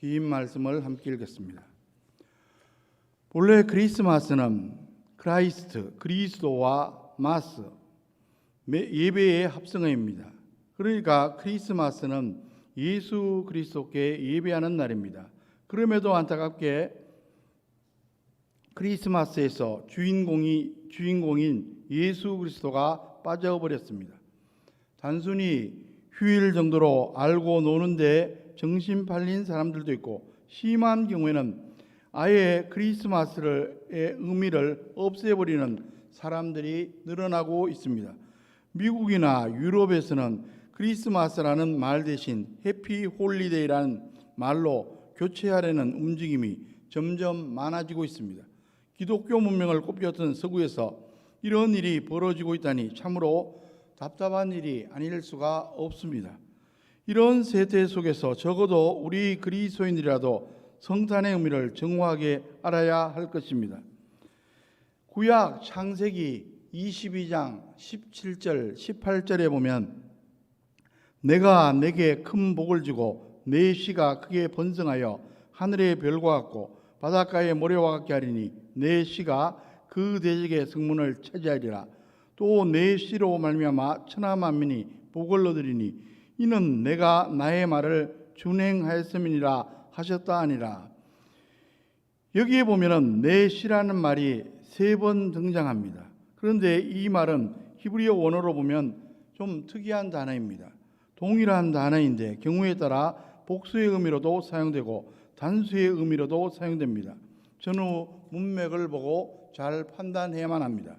긴 말씀을 함께 읽겠습니다. 본래 크리스마스는 크라이스트, 그리스도와 마스, 예배의 합성어입니다. 그러니까 크리스마스는 예수 그리스도께 예배하는 날입니다. 그럼에도 안타깝게 크리스마스에서 주인공인 예수 그리스도가 빠져버렸습니다. 단순히 휴일 정도로 알고 노는데 정신 팔린 사람들도 있고, 심한 경우에는 아예 크리스마스의 의미를 없애버리는 사람들이 늘어나고 있습니다. 미국이나 유럽에서는 크리스마스라는 말 대신 해피 홀리데이라는 말로 교체하려는 움직임이 점점 많아지고 있습니다. 기독교 문명을 꼽혔던 서구에서 이런 일이 벌어지고 있다니 참으로 답답한 일이 아닐 수가 없습니다. 이런 세태 속에서 적어도 우리 그리스도인이라도 성탄의 의미를 정확하게 알아야 할 것입니다. 구약 창세기 22장 17절 18절에 보면 내가 내게 큰 복을 주고 내 씨가 크게 번성하여 하늘의 별과 같고 바닷가의 모래와 같게 하리니 내 씨가 그 대적의 성문을 차지하리라. 또 내 씨로 말미암아 천하 만민이 복을 얻으리니 이는 내가 나의 말을 준행하였음이니라 하셨다 하니라. 여기에 보면은 내 씨라는 말이 3번 등장합니다. 그런데 이 말은 히브리어 원어로 보면 좀 특이한 단어입니다. 동일한 단어인데 경우에 따라 복수의 의미로도 사용되고 단수의 의미로도 사용됩니다. 전후 문맥을 보고 잘 판단해야만 합니다.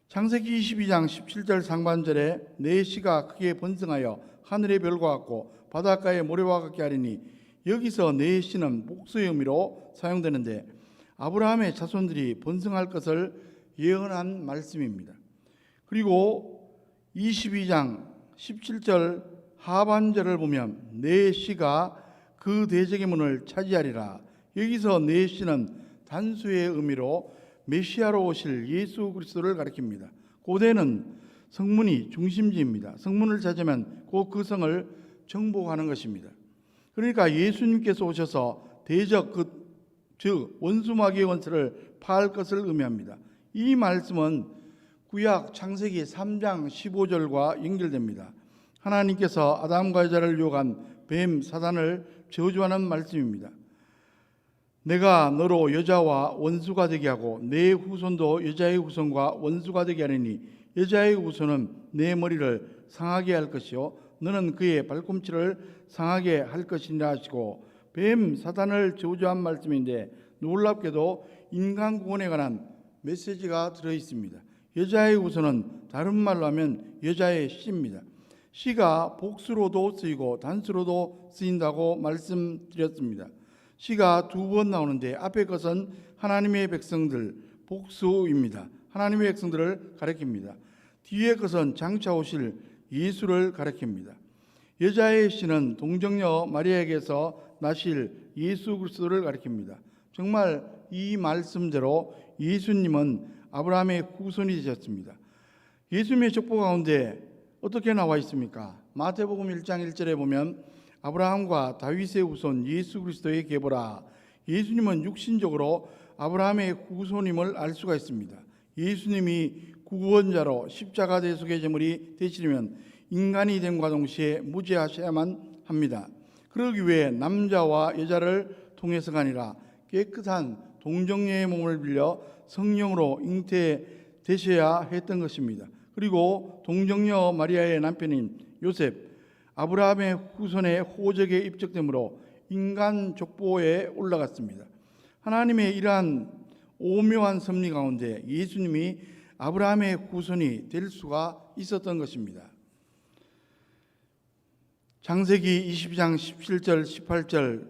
창세기 22장 17절 상반절에 내 씨가 크게 번성하여 하늘의 별과 같고 바닷가의 모래와 같게 하리니, 여기서 내 씨는 복수의 의미로 사용되는데 아브라함의 자손들이 번성할 것을 예언한 말씀입니다. 그리고 22장 17절 하반절을 보면 내 씨가 그 대적의 문을 차지하리라. 여기서 내 씨는 단수의 의미로 메시아로 오실 예수 그리스도를 가리킵니다. 고대는 성문이 중심지입니다. 성문을 찾으면 곧 그 성을 정복하는 것입니다. 그러니까 예수님께서 오셔서 대적 즉 원수마귀의 원수를 파할 것을 의미합니다. 이 말씀은 구약 창세기 3장 15절과 연결됩니다. 하나님께서 아담과 여자를 유혹한 뱀 사단을 저주하는 말씀입니다. 내가 너로 여자와 원수가 되게 하고 내 후손도 여자의 후손과 원수가 되게 하리니 여자의 후손은 내 머리를 상하게 할 것이요 너는 그의 발꿈치를 상하게 할 것이니라 하시고, 뱀 사단을 저주한 말씀인데 놀랍게도 인간 구원에 관한 메시지가 들어있습니다. 여자의 후손은 다른 말로 하면 여자의 씨입니다. 씨가 복수로도 쓰이고 단수로도 쓰인다고 말씀드렸습니다. 씨가 2번 나오는데 앞에 것은 하나님의 백성들, 복수입니다. 하나님의 백성들을 가리킵니다. 뒤에 것은 장차 오실 예수를 가리킵니다. 여자의 씨는 동정녀 마리아에게서 나실 예수 그리스도를 가리킵니다. 정말 이 말씀대로 예수님은 아브라함의 후손이 되셨습니다. 예수님의 족보 가운데 어떻게 나와 있습니까? 마태복음 1장 1절에 보면 아브라함과 다윗의 후손 예수 그리스도의 계보라. 예수님은 육신적으로 아브라함의 후손임을 알 수가 있습니다. 예수님이 구원자로 십자가 대속의 제물이 되시려면 인간이 됨과 동시에 무죄하셔야만 합니다. 그러기 위해 남자와 여자를 통해서가 아니라 깨끗한 동정녀의 몸을 빌려 성령으로 잉태되셔야 했던 것입니다. 그리고 동정녀 마리아의 남편인 요셉, 아브라함의 후손의 호적에 입적되므로 인간 족보에 올라갔습니다. 하나님의 이러한 오묘한 섭리 가운데 예수님이 아브라함의 후손이 될 수가 있었던 것입니다. 창세기 22장 17절 18절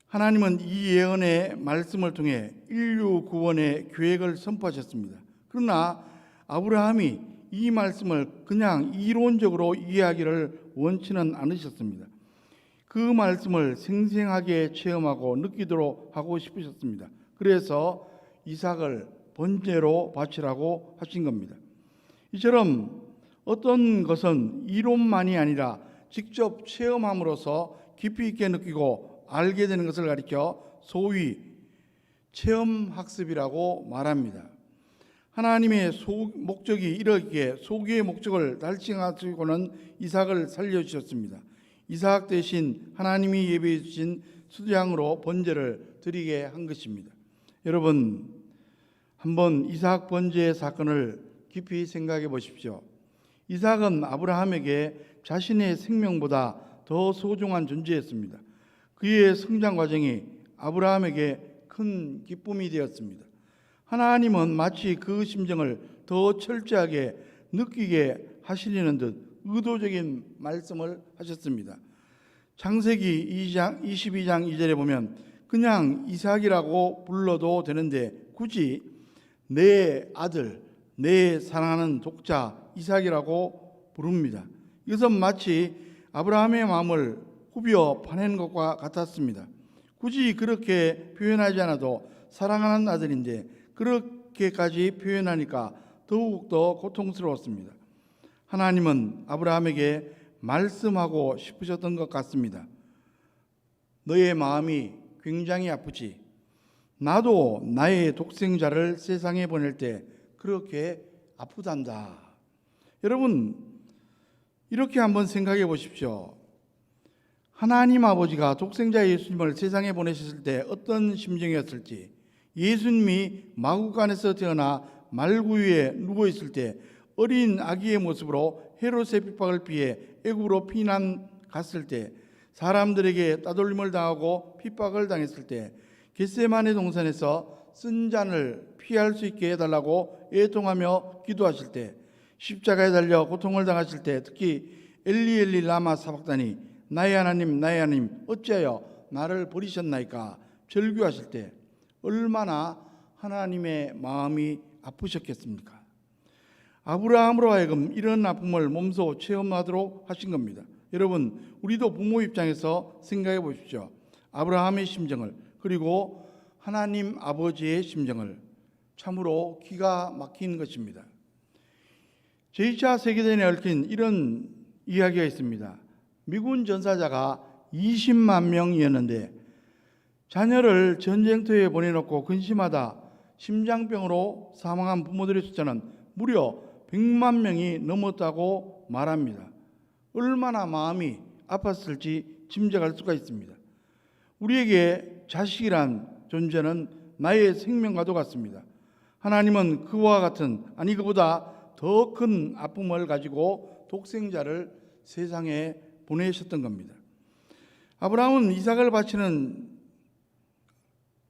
하나님은 이 예언의 말씀을 통해 인류 구원의 계획을 선포하셨습니다. 그러나 아브라함이 이 말씀을 그냥 이론적으로 이해하기를 원치는 않으셨습니다. 그 말씀을 생생하게 체험하고 느끼도록 하고 싶으셨습니다. 그래서 이삭을 번제로 바치라고 하신 겁니다. 이처럼 어떤 것은 이론만이 아니라 직접 체험함으로써 깊이 있게 느끼고 알게 되는 것을 가리켜 소위 체험학습이라고 말합니다. 하나님의 목적이 이렇게 소기의 목적을 달성하시고는 이삭을 살려주셨습니다. 이삭 대신 하나님이 예비해 주신 수양으로 번제를 드리게 한 것입니다. 여러분, 한번 이삭 번제의 사건을 깊이 생각해 보십시오. 이삭은 아브라함에게 자신의 생명보다 더 소중한 존재였습니다. 그의 성장 과정이 아브라함에게 큰 기쁨이 되었습니다. 하나님은 마치 그 심정을 더 철저하게 느끼게 하시려는 듯 의도적인 말씀을 하셨습니다. 창세기 22장 2절에 보면 그냥 이삭이라고 불러도 되는데 굳이 내 아들, 내 사랑하는 독자 이삭이라고 부릅니다. 이것은 마치 아브라함의 마음을 후벼 파낸 것과 같았습니다. 굳이 그렇게 표현하지 않아도 사랑하는 아들인데 그렇게까지 표현하니까 더욱더 고통스러웠습니다. 하나님은 아브라함에게 말씀하고 싶으셨던 것 같습니다. 너의 마음이 굉장히 아프지. 나도 나의 독생자를 세상에 보낼 때 그렇게 아프단다. 여러분, 이렇게 한번 생각해 보십시오. 하나님 아버지가 독생자 예수님을 세상에 보내셨을 때 어떤 심정이었을지, 예수님이 마구간에서 태어나 말구 위에 누워 있을 때 어린 아기의 모습으로 헤롯의 핍박을 피해 애굽으로 피난 갔을 때, 사람들에게 따돌림을 당하고 핍박을 당했을 때, 겟세마네 동산에서 쓴 잔을 피할 수 있게 해달라고 애통하며 기도하실 때, 십자가에 달려 고통을 당하실 때, 특히 엘리 엘리 라마 사박다니 나의 하나님 어찌하여 나를 버리셨나이까 절규하실 때 얼마나 하나님의 마음이 아프셨겠습니까? 아브라함으로 하여금 이런 아픔을 몸소 체험하도록 하신 겁니다. 여러분, 우리도 부모 입장에서 생각해 보십시오. 아브라함의 심정을, 그리고 하나님 아버지의 심정을. 참으로 기가 막힌 것입니다. 제2차 세계대전에 얽힌 이런 이야기가 있습니다. 미군 전사자가 20만 명이었는데 자녀를 전쟁터에 보내놓고 근심하다 심장병으로 사망한 부모들의 숫자는 무려 100만 명이 넘었다고 말합니다. 얼마나 마음이 아팠을지 짐작할 수가 있습니다. 우리에게 자식이란 존재는 나의 생명과도 같습니다. 하나님은 그와 같은, 아니 그보다 더 큰 아픔을 가지고 독생자를 세상에 보내셨던 겁니다. 아브라함은 이삭을 바치는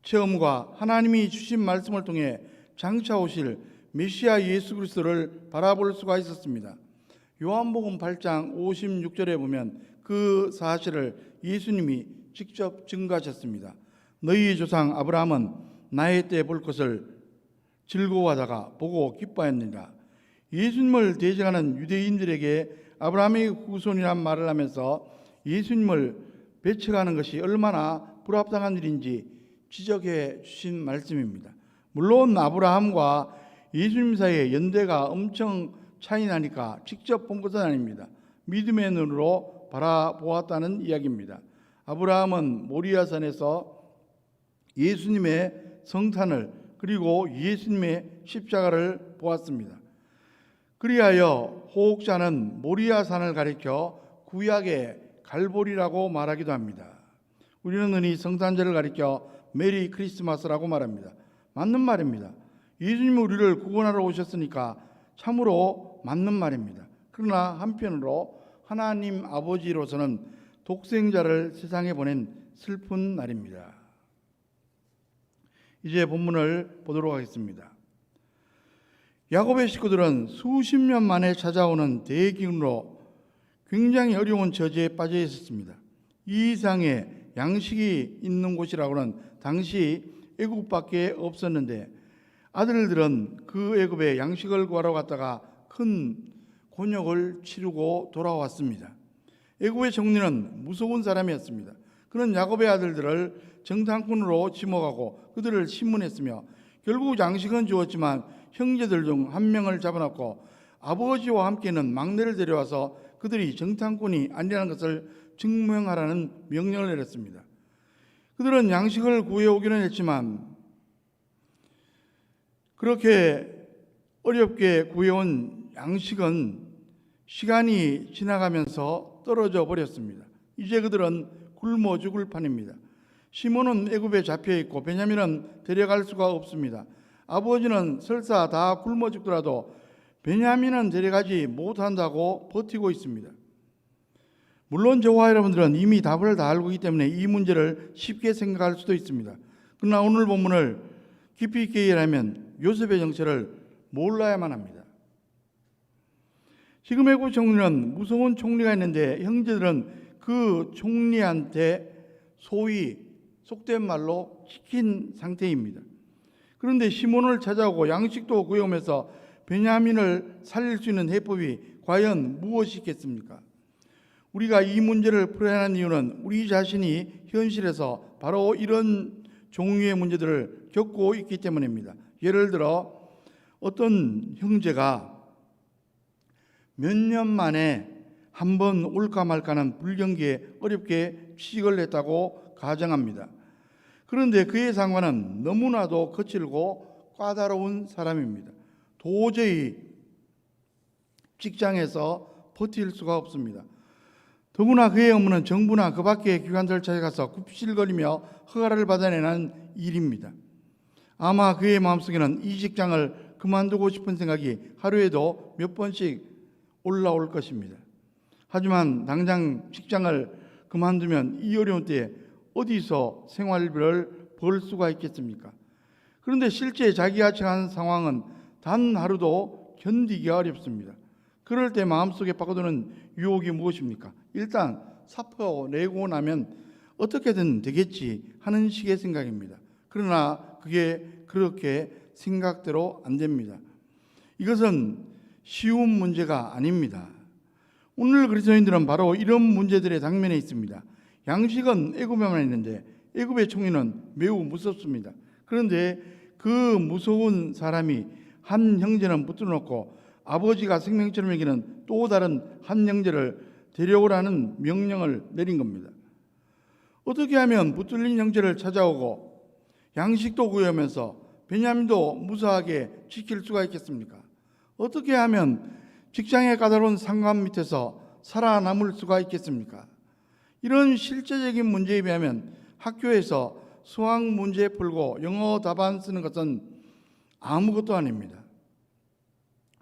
체험과 하나님이 주신 말씀을 통해 장차 오실 메시아 예수 그리스도를 바라볼 수가 있었습니다. 요한복음 8장 56절에 보면 그 사실을 예수님이 직접 증거하셨습니다. 너희 조상 아브라함은 나의 때 볼 것을 즐거워하다가 보고 기뻐했느니라. 예수님을 대적하는 유대인들에게 아브라함의 후손이란 말을 하면서 예수님을 배척하는 것이 얼마나 불합당한 일인지 지적해 주신 말씀입니다. 물론 아브라함과 예수님 사이의 연대가 엄청 차이 나니까 직접 본 것은 아닙니다. 믿음의 눈으로 바라보았다는 이야기입니다. 아브라함은 모리아산에서 예수님의 성탄을, 그리고 예수님의 십자가를 보았습니다. 그리하여 호옥자는 모리아산을 가리켜 구약의 갈보리라고 말하기도 합니다. 우리는 흔히 성탄절을 가리켜 메리 크리스마스라고 말합니다. 맞는 말입니다. 예수님이 우리를 구원하러 오셨으니까 참으로 맞는 말입니다. 그러나 한편으로 하나님 아버지로서는 독생자를 세상에 보낸 슬픈 날입니다. 이제 본문을 보도록 하겠습니다. 야곱의 식구들은 수십 년 만에 찾아오는 대기근으로 굉장히 어려운 처지에 빠져 있었습니다. 이 이상의 양식이 있는 곳이라고는 당시 애굽밖에 없었는데 아들들은 그 애굽에 양식을 구하러 갔다가 큰 곤욕을 치르고 돌아왔습니다. 애굽의 정리는 무서운 사람이었습니다. 그는 야곱의 아들들을 정탐꾼으로 지목하고 그들을 신문했으며 결국 양식은 주었지만 형제들 중 한 명을 잡아놓고 아버지와 함께는 막내를 데려와서 그들이 정탐꾼이 아니라는 것을 증명하라는 명령을 내렸습니다. 그들은 양식을 구해오기는 했지만 그렇게 어렵게 구해온 양식은 시간이 지나가면서 떨어져 버렸습니다. 이제 그들은 굶어 죽을 판입니다. 시몬은 애굽에 잡혀 있고 베냐민은 데려갈 수가 없습니다. 아버지는 설사 다 굶어 죽더라도 베냐민은 데려가지 못한다고 버티고 있습니다. 물론 저와 여러분들은 이미 답을 다 알고 있기 때문에 이 문제를 쉽게 생각할 수도 있습니다. 그러나 오늘 본문을 깊이 있게 이해하면 요셉의 정체를 몰라야만 합니다. 지금 애굽 총리는 무서운 총리가 있는데 형제들은 그 총리한테 소위 속된 말로 시킨 상태입니다. 그런데 시몬을 찾아오고 양식도 구해오면서 베냐민을 살릴 수 있는 해법이 과연 무엇이 있겠습니까? 우리가 이 문제를 풀어야 하는 이유는 우리 자신이 현실에서 바로 이런 종류의 문제들을 겪고 있기 때문입니다. 예를 들어 어떤 형제가 몇 년 만에 한 번 올까 말까는 불경기에 어렵게 취직을 했다고 가정합니다. 그런데 그의 상관은 너무나도 거칠고 까다로운 사람입니다. 도저히 직장에서 버틸 수가 없습니다. 더구나 그의 업무는 정부나 그 밖의 기관들 찾아가서 굽실거리며 허가를 받아내는 일입니다. 아마 그의 마음속에는 이 직장을 그만두고 싶은 생각이 하루에도 몇 번씩 올라올 것입니다. 하지만 당장 직장을 그만두면 이 어려운 때에 어디서 생활비를 벌 수가 있겠습니까? 그런데 실제 자기가 처한 상황은 단 하루도 견디기가 어렵습니다. 그럴 때 마음속에 빠져드는 유혹이 무엇입니까? 일단 사표내고 나면 어떻게든 되겠지 하는 식의 생각입니다. 그러나 그게 그렇게 생각대로 안 됩니다. 이것은 쉬운 문제가 아닙니다. 오늘 그리스도인들은 바로 이런 문제들의 당면에 있습니다. 양식은 애굽에만 있는데 애굽의 총리는 매우 무섭습니다. 그런데 그 무서운 사람이 한 형제는 붙들어 놓고 아버지가 생명처럼 여기는 또 다른 한 형제를 데려오라는 명령을 내린 겁니다. 어떻게 하면 붙들린 형제를 찾아오고 양식도 구해오면서 베냐민도 무사하게 지킬 수가 있겠습니까? 어떻게 하면 직장의 까다로운 상관 밑에서 살아남을 수가 있겠습니까? 이런 실제적인 문제에 비하면 학교에서 수학 문제 풀고 영어 답안 쓰는 것은 아무것도 아닙니다.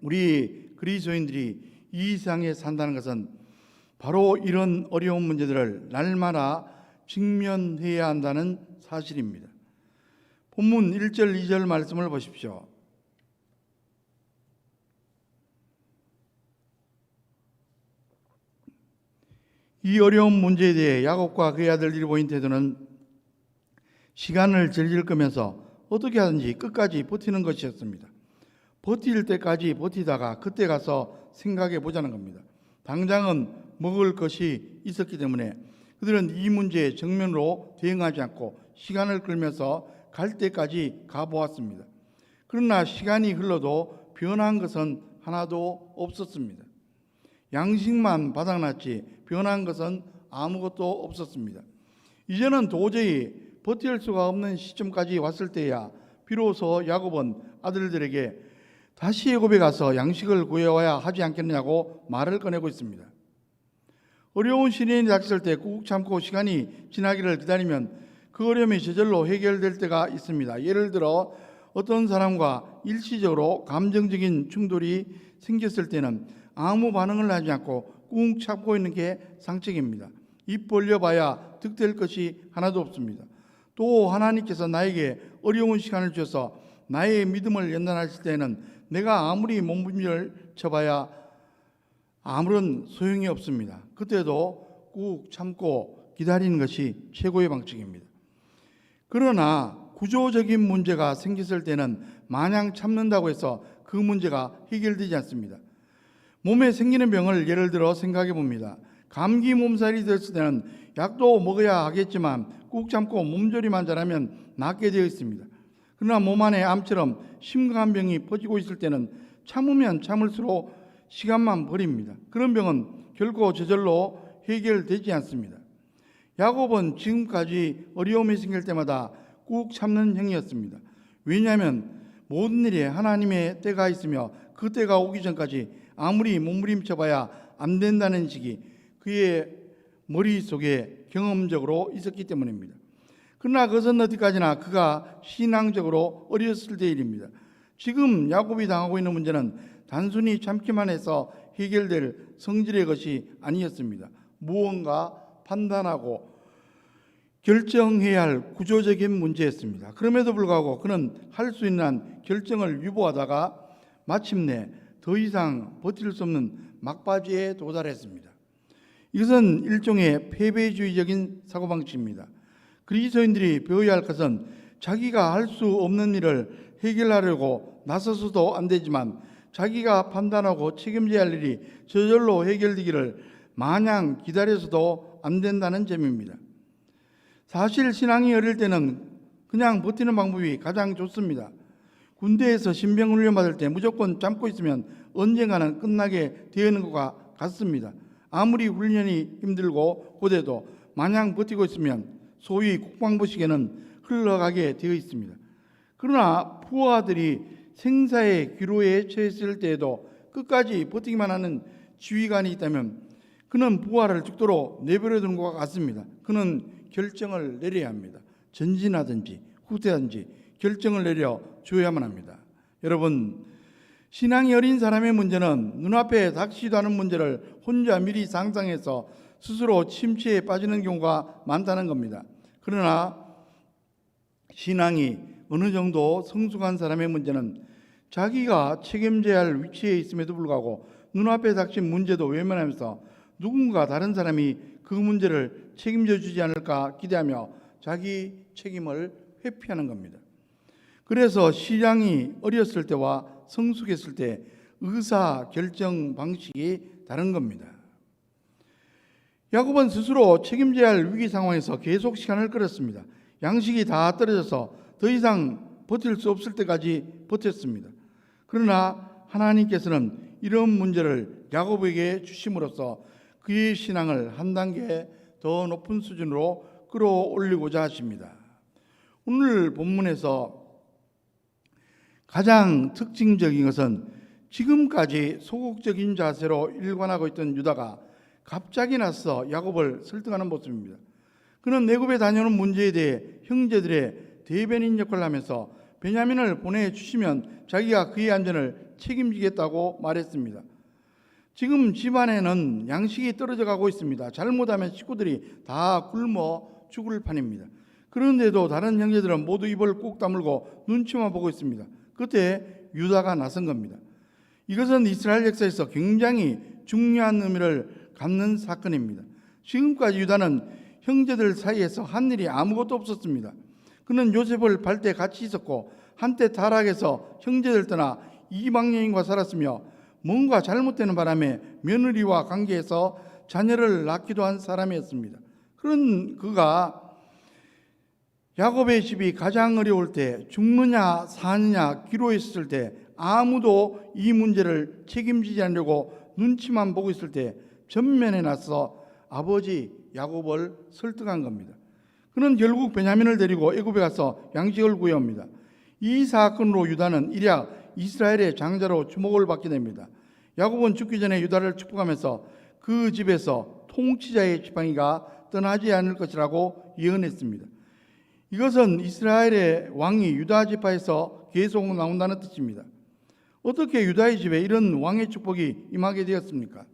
우리 그리스도인들이 이 세상에 산다는 것은 바로 이런 어려운 문제들을 날마다 직면해야 한다는 사실입니다. 본문 1절 2절 말씀을 보십시오. 이 어려운 문제에 대해 야곱과 그의 아들 일본인 태도는 시간을 즐길 거면서 어떻게 하든지 끝까지 버티는 것이었습니다. 버틸 때까지 버티다가 그때 가서 생각해 보자는 겁니다. 당장은 먹을 것이 있었기 때문에 그들은 이 문제에 정면으로 대응하지 않고 시간을 끌면서 갈 때까지 가보았습니다. 그러나 시간이 흘러도 변한 것은 하나도 없었습니다. 양식만 바닥났지 변한 것은 아무것도 없었습니다. 이제는 도저히 버틸 수가 없는 시점까지 왔을 때야 비로소 야곱은 아들들에게 다시 애굽에 가서 양식을 구해와야 하지 않겠느냐고 말을 꺼내고 있습니다. 어려운 시련이 닥쳤을 때 꾹 참고 시간이 지나기를 기다리면 그 어려움이 저절로 해결될 때가 있습니다. 예를 들어 어떤 사람과 일시적으로 감정적인 충돌이 생겼을 때는 아무 반응을 하지 않고 꾹 참고 있는 게 상책입니다. 입 벌려봐야 득될 것이 하나도 없습니다. 또 하나님께서 나에게 어려운 시간을 주셔서 나의 믿음을 연단하실 때는 내가 아무리 몸부림을 쳐봐야 아무런 소용이 없습니다. 그때도 꾹 참고 기다리는 것이 최고의 방식입니다. 그러나 구조적인 문제가 생겼을 때는 마냥 참는다고 해서 그 문제가 해결되지 않습니다. 몸에 생기는 병을 예를 들어 생각해 봅니다. 감기 몸살이 됐을 때는 약도 먹어야 하겠지만 꾹 참고 몸조리만 잘하면 낫게 되어 있습니다. 그러나 몸 안에 암처럼 심각한 병이 퍼지고 있을 때는 참으면 참을수록 시간만 버립니다. 그런 병은 결코 저절로 해결되지 않습니다. 야곱은 지금까지 어려움이 생길 때마다 꾹 참는 형이었습니다. 왜냐하면 모든 일에 하나님의 때가 있으며 그 때가 오기 전까지 아무리 몸부림쳐봐야 안 된다는 식이 그의 머릿속에 경험적으로 있었기 때문입니다. 그러나 그것은 어디까지나 그가 신앙적으로 어렸을 때 일입니다. 지금 야곱이 당하고 있는 문제는 단순히 참기만 해서 해결될 성질의 것이 아니었습니다. 무언가 판단하고 결정해야 할 구조적인 문제였습니다. 그럼에도 불구하고 그는 할 수 있는 결정을 유보하다가 마침내 더 이상 버틸 수 없는 막바지에 도달했습니다. 이것은 일종의 패배주의적인 사고방식입니다. 그리스도인들이 배워야 할 것은 자기가 할 수 없는 일을 해결하려고 나서서도 안 되지만 자기가 판단하고 책임져야 할 일이 저절로 해결되기를 마냥 기다려서도 안 된다는 점입니다. 사실 신앙이 어릴 때는 그냥 버티는 방법이 가장 좋습니다. 군대에서 신병 훈련 받을 때 무조건 참고 있으면 언젠가는 끝나게 되는 것과 같습니다. 아무리 훈련이 힘들고 고돼도 마냥 버티고 있으면 소위 국방부식에는 흘러가게 되어 있습니다. 그러나 부하들이 생사의 기로에 처했을 때에도 끝까지 버티기만 하는 지휘관이 있다면 그는 부하를 죽도록 내버려 두는 것과 같습니다. 그는 결정을 내려야 합니다. 전진하든지 후퇴하든지 결정을 내려 줘야만 합니다. 여러분, 신앙이 어린 사람의 문제는 눈앞에 닥치지도 않은 문제를 혼자 미리 상상해서 스스로 침체에 빠지는 경우가 많다는 겁니다. 그러나 신앙이 어느 정도 성숙한 사람의 문제는 자기가 책임져야 할 위치에 있음에도 불구하고 눈앞에 닥친 문제도 외면하면서 누군가 다른 사람이 그 문제를 책임져 주지 않을까 기대하며 자기 책임을 회피하는 겁니다. 그래서 신앙이 어렸을 때와 성숙했을 때 의사 결정 방식이 다른 겁니다. 야곱은 스스로 책임져야 할 위기 상황에서 계속 시간을 끌었습니다. 양식이 다 떨어져서 더 이상 버틸 수 없을 때까지 버텼습니다. 그러나 하나님께서는 이런 문제를 야곱에게 주심으로써 그의 신앙을 한 단계 더 높은 수준으로 끌어올리고자 하십니다. 오늘 본문에서 가장 특징적인 것은 지금까지 소극적인 자세로 일관하고 있던 유다가 갑자기 나서 야곱을 설득하는 모습입니다. 그는 애굽에 다녀오는 문제에 대해 형제들의 대변인 역할을 하면서 베냐민을 보내주시면 자기가 그의 안전을 책임지겠다고 말했습니다. 지금 집안에는 양식이 떨어져 가고 있습니다. 잘못하면 식구들이 다 굶어 죽을 판입니다. 그런데도 다른 형제들은 모두 입을 꾹 다물고 눈치만 보고 있습니다. 그때 유다가 나선 겁니다. 이것은 이스라엘 역사에서 굉장히 중요한 의미를 갖는 사건입니다. 지금까지 유다는 형제들 사이에서 한 일이 아무것도 없었습니다. 그는 요셉을 발 때 같이 있었고 한때 타락해서 형제들 떠나 이방 여인과 살았으며 뭔가 잘못되는 바람에 며느리와 관계해서 자녀를 낳기도 한 사람이었습니다. 그런 그가 야곱의 집이 가장 어려울 때, 죽느냐 사느냐 기로에 있을 때, 아무도 이 문제를 책임지지 않으려고 눈치만 보고 있을 때 전면에 나서 아버지 야곱을 설득한 겁니다. 그는 결국 베냐민을 데리고 애굽에 가서 양식을 구해옵니다. 이 사건으로 유다는 이랴 이스라엘의 장자로 주목을 받게 됩니다. 야곱은 죽기 전에 유다를 축복하면서 그 집에서 통치자의 지팡이가 떠나지 않을 것이라고 예언했습니다. 이것은 이스라엘의 왕이 유다 지파에서 계속 나온다는 뜻입니다. 어떻게 유다의 집에 이런 왕의 축복이 임하게 되었습니까?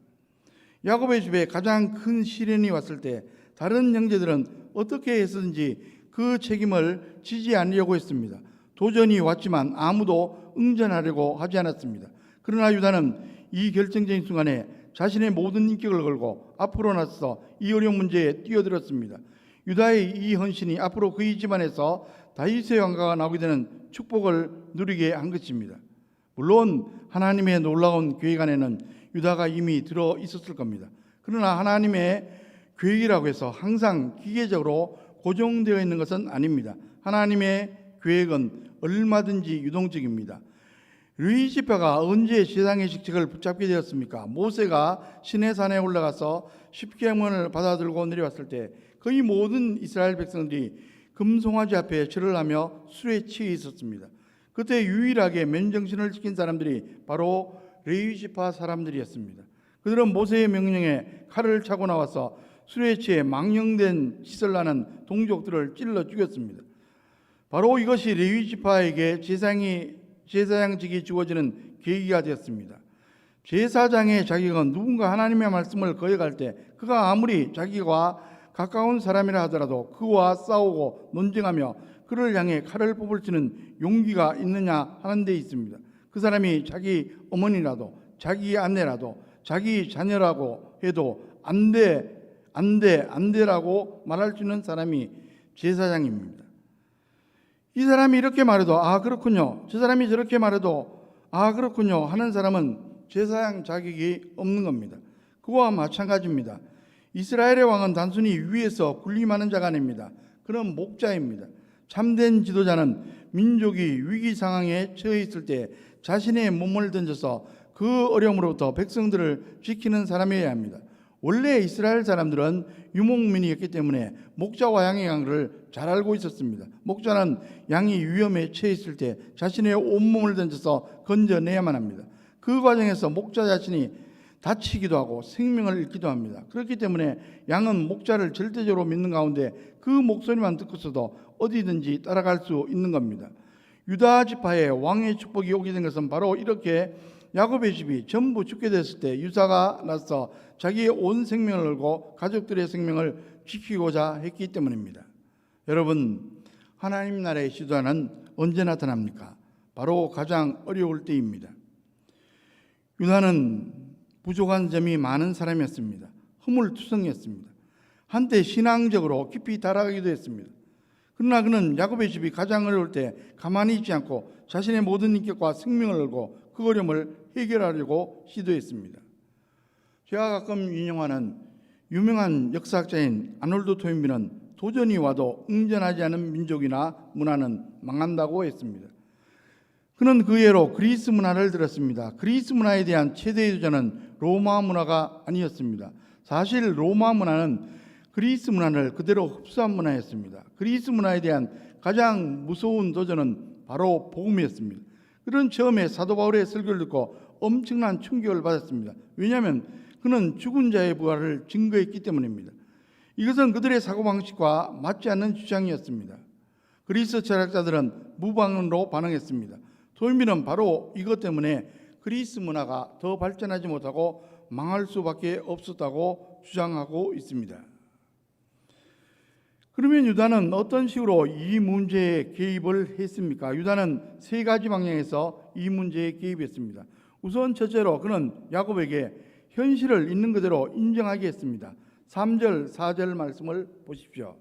야곱의 집에 가장 큰 시련이 왔을 때 다른 형제들은 어떻게 했든지 그 책임을 지지 않으려고 했습니다. 도전이 왔지만 아무도 응전하려고 하지 않았습니다. 그러나 유다는 이 결정적인 순간에 자신의 모든 인격을 걸고 앞으로 나서 이 어려운 문제에 뛰어들었습니다. 유다의 이 헌신이 앞으로 그의 집안에서 다윗의 왕가가 나오게 되는 축복을 누리게 한 것입니다. 물론 하나님의 놀라운 계획 안에는 유다가 이미 들어 있었을 겁니다. 그러나 하나님의 계획이라고 해서 항상 기계적으로 고정되어 있는 것은 아닙니다. 하나님의 계획은 얼마든지 유동적입니다. 레위 지파가 언제 제사장의 직책을 붙잡게 되었습니까? 모세가 시내산에 올라가서 십계명을 받아들고 내려왔을 때 거의 모든 이스라엘 백성들이 금송아지 앞에 절을 하며 술에 취해 있었습니다. 그때 유일하게 맨정신을 지킨 사람들이 바로 레위 지파 사람들이었습니다. 그들은 모세의 명령에 칼을 차고 나와서 술에 취해 망령된 짓을 하는 동족들을 찔러 죽였습니다. 바로 이것이 레위 지파에게 제사장직이 주어지는 계기가 되었습니다. 제사장의 자격은 누군가 하나님의 말씀을 거역할 때 그가 아무리 자기와 가까운 사람이라 하더라도 그와 싸우고 논쟁하며 그를 향해 칼을 뽑을 수 있는 용기가 있느냐 하는 데 있습니다. 그 사람이 자기 어머니라도 자기 아내라도 자기 자녀라고 해도 안 돼라고 말할 수 있는 사람이 제사장입니다. 이 사람이 이렇게 말해도 아 그렇군요, 저 사람이 저렇게 말해도 아 그렇군요 하는 사람은 제사장 자격이 없는 겁니다. 그와 마찬가지입니다. 이스라엘의 왕은 단순히 위에서 군림하는 자가 아닙니다. 그는 목자입니다. 참된 지도자는 민족이 위기 상황에 처해 있을 때 자신의 몸을 던져서 그 어려움으로부터 백성들을 지키는 사람이어야 합니다. 원래 이스라엘 사람들은 유목민이었기 때문에 목자와 양의 관계를 잘 알고 있었습니다. 목자는 양이 위험에 처해 있을 때 자신의 온몸을 던져서 건져내야만 합니다. 그 과정에서 목자 자신이 다치기도 하고 생명을 잃기도 합니다. 그렇기 때문에 양은 목자를 절대적으로 믿는 가운데 그 목소리만 듣고서도 어디든지 따라갈 수 있는 겁니다. 유다 지파에 왕의 축복이 오게 된 것은 바로 이렇게 야곱의 집이 전부 죽게 됐을 때 유사가 나서 자기의 온 생명을 걸고 가족들의 생명을 지키고자 했기 때문입니다. 여러분, 하나님 나라의 지도자는 언제 나타납니까? 바로 가장 어려울 때입니다. 유다는 부족한 점이 많은 사람이었습니다. 허물투성이었습니다. 한때 신앙적으로 깊이 달아가기도 했습니다. 그러나 그는 야곱의 집이 가장 어려울 때 가만히 있지 않고 자신의 모든 인격과 생명을 걸고 그 어려움을 해결하려고 시도했습니다. 제가 가끔 인용하는 유명한 역사학자인 아놀드 토인비는 도전이 와도 응전하지 않은 민족이나 문화는 망한다고 했습니다. 그는 그 예로 그리스 문화를 들었습니다. 그리스 문화에 대한 최대의 도전은 로마 문화가 아니었습니다. 사실 로마 문화는 그리스 문화를 그대로 흡수한 문화였습니다. 그리스 문화에 대한 가장 무서운 도전은 바로 복음이었습니다. 그런 처음에 사도 바울의 설교를 듣고 엄청난 충격을 받았습니다. 왜냐하면 그는 죽은 자의 부활을 증거했기 때문입니다. 이것은 그들의 사고방식과 맞지 않는 주장이었습니다. 그리스 철학자들은 무반응으로 반응했습니다. 토인비는 바로 이것 때문에 그리스 문화가 더 발전하지 못하고 망할 수밖에 없었다고 주장하고 있습니다. 그러면 유다는 어떤 식으로 이 문제에 개입을 했습니까? 유다는 세 가지 방향에서 이 문제에 개입했습니다. 우선 첫째로 그는 야곱에게 현실을 있는 그대로 인정하게 했습니다. 3절, 4절 말씀을 보십시오.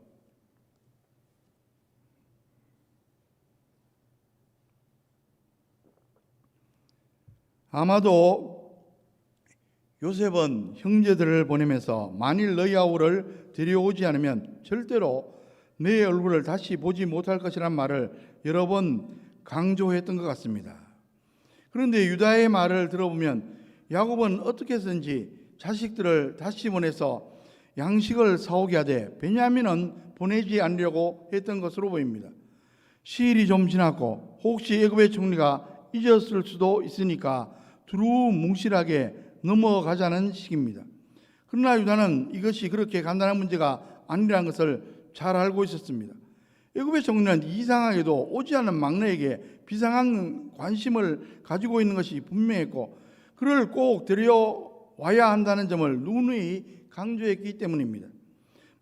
아마도 요셉은 형제들을 보내면서 만일 너희 아우를 데려오지 않으면 절대로 내 얼굴을 다시 보지 못할 것이란 말을 여러 번 강조했던 것 같습니다. 그런데 유다의 말을 들어보면 야곱은 어떻게 해서든지 자식들을 다시 보내서 양식을 사오게 하되 베냐민은 보내지 않으려고 했던 것으로 보입니다. 시일이 좀 지났고 혹시 애굽의 총리가 잊었을 수도 있으니까 두루뭉실하게 넘어가자는 식입니다. 그러나 유다는 이것이 그렇게 간단한 문제가 아니라는 것을 잘 알고 있었습니다. 애굽의 총리는 이상하게도 오지 않은 막내에게 비상한 관심을 가지고 있는 것이 분명했고 그를 꼭 데려와야 한다는 점을 누누이 강조했기 때문입니다.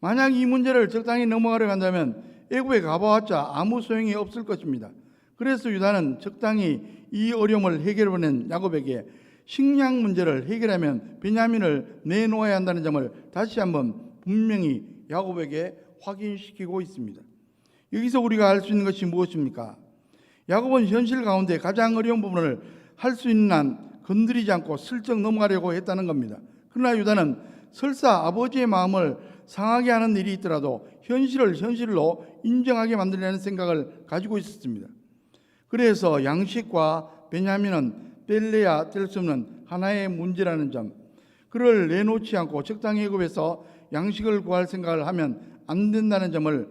만약 이 문제를 적당히 넘어가려고 한다면 애굽에 가봐왔자 아무 소용이 없을 것입니다. 그래서 유다는 적당히 이 어려움을 해결해낸 야곱에게 식량 문제를 해결하면 베냐민을 내놓아야 한다는 점을 다시 한번 분명히 야곱에게 확인시키고 있습니다. 여기서 우리가 알 수 있는 것이 무엇입니까? 야곱은 현실 가운데 가장 어려운 부분을 할 수 있는 한 건드리지 않고 슬쩍 넘어가려고 했다는 겁니다. 그러나 유다는 설사 아버지의 마음을 상하게 하는 일이 있더라도 현실을 현실로 인정하게 만들려는 생각을 가지고 있었습니다. 그래서 양식과 베냐민은 뗄래야 뗄 수 없는 하나의 문제라는 점, 그를 내놓지 않고 적당히 애굽에서 양식을 구할 생각을 하면 안 된다는 점을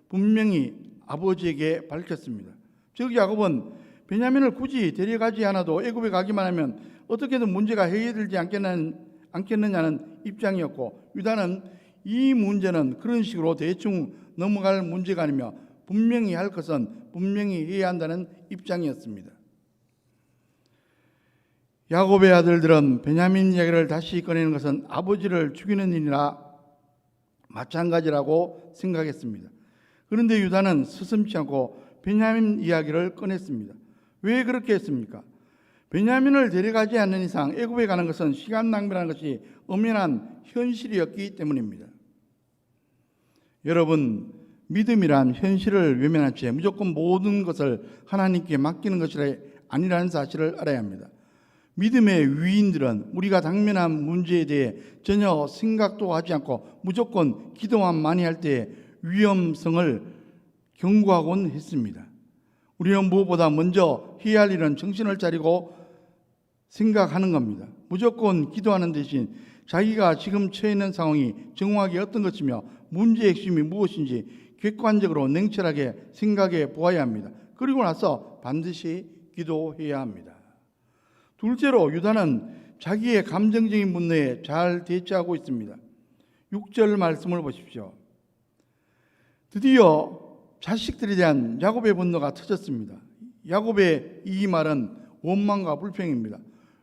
분명히 아버지에게 밝혔습니다. 즉 야곱은 베냐민을 굳이 데려가지 않아도 애굽에 가기만 하면 어떻게든 문제가 해결되지 않겠느냐는 입장이었고, 유다는 이 문제는 그런 식으로 대충 넘어갈 문제가 아니며 분명히 할 것은 분명히 해야 한다는 입장이었습니다. 야곱의 아들들은 베냐민 이야기를 다시 꺼내는 것은 아버지를 죽이는 일이나 마찬가지라고 생각했습니다. 그런데 유다는 서슴지 않고 베냐민 이야기를 꺼냈습니다. 왜 그렇게 했습니까? 베냐민을 데려가지 않는 이상 애굽에 가는 것은 시간 낭비라는 것이 엄연한 현실이었기 때문입니다. 여러분, 믿음이란 현실을 외면한 채 무조건 모든 것을 하나님께 맡기는 것이 아니라는 사실을 알아야 합니다. 믿음의 위인들은 우리가 당면한 문제에 대해 전혀 생각도 하지 않고 무조건 기도만 많이 할 때 위험성을 경고하곤 했습니다. 우리는 무엇보다 먼저 해야 할 일은 정신을 차리고 생각하는 겁니다. 무조건 기도하는 대신 자기가 지금 처해 있는 상황이 정확하게 어떤 것이며 문제의 핵심이 무엇인지 객관적으로 냉철하게 생각해 보아야 합니다. 그리고 나서 반드시 기도해야 합니다. 둘째로 유다는 자기의 감정적인 분노에 잘 대처하고 있습니다. 6절 말씀을 보십시오. 드디어 자식들에 대한 야곱의 분노가 터졌습니다. 야곱의 이 말은 원망과 불평입니다.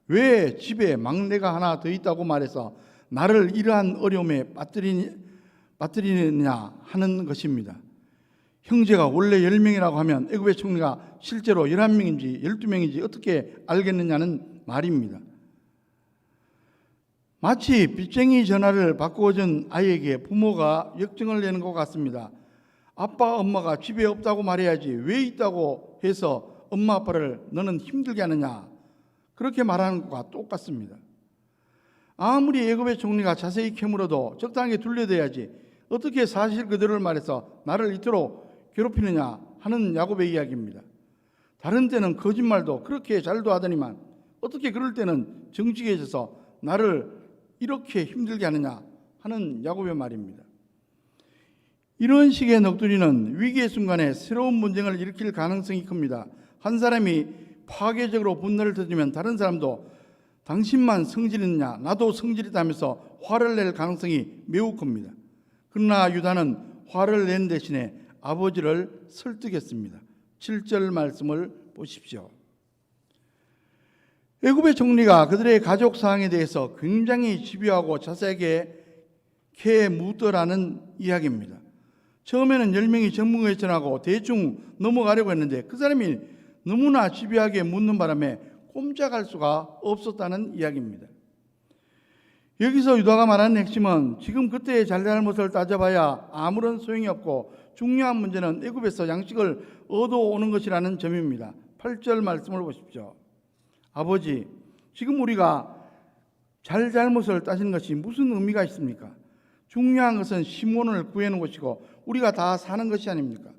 왜 집에 막내가 하나 더 있다고 말해서 나를 이러한 어려움에 빠뜨리느냐 하는 것입니다. 형제가 원래 10명이라고 하면 애굽의 총리가 실제로 11명인지 12명인지 어떻게 알겠느냐는 말입니다. 마치 빚쟁이 전화를 바꾸어 준 아이에게 부모가 역정을 내는 것 같습니다. 아빠 엄마가 집에 없다고 말해야지 왜 있다고 해서 엄마 아빠를 너는 힘들게 하느냐, 그렇게 말하는 것과 똑같습니다. 아무리 애굽의 총리가 자세히 캐물어도 적당히 둘러대야지 어떻게 사실 그대로를 말해서 나를 이토록 괴롭히느냐 하는 야곱의 이야기입니다. 다른 때는 거짓말도 그렇게 잘도 하더니만 어떻게 그럴 때는 정직해져서 나를 이렇게 힘들게 하느냐 하는 야곱의 말입니다. 이런 식의 넋두리는 위기의 순간에 새로운 분쟁을 일으킬 가능성이 큽니다. 한 사람이 파괴적으로 분노를 터뜨리면 다른 사람도 당신만 성질있느냐 나도 성질있다 하면서 화를 낼 가능성이 매우 큽니다. 그러나 유다는 화를 낸 대신에 아버지를 설득했습니다. 7절 말씀을 보십시오. 애굽의 총리가 그들의 가족 사항에 대해서 굉장히 집요하고 자세하게 캐묻더라는 이야기입니다. 처음에는 10명이 전문가에 전하고 대충 넘어가려고 했는데 그 사람이 너무나 집요하게 묻는 바람에 꼼짝할 수가 없었다는 이야기입니다. 여기서 유다가 말하는 핵심은 지금 그때의 잘잘못을 따져봐야 아무런 소용이 없고 중요한 문제는 애굽에서 양식을 얻어오는 것이라는 점입니다. 8절 말씀을 보십시오. 아버지, 지금 우리가 잘잘못을 따지는 것이 무슨 의미가 있습니까? 중요한 것은 시몬을 구해는 것이고 우리가 다 사는 것이 아닙니까?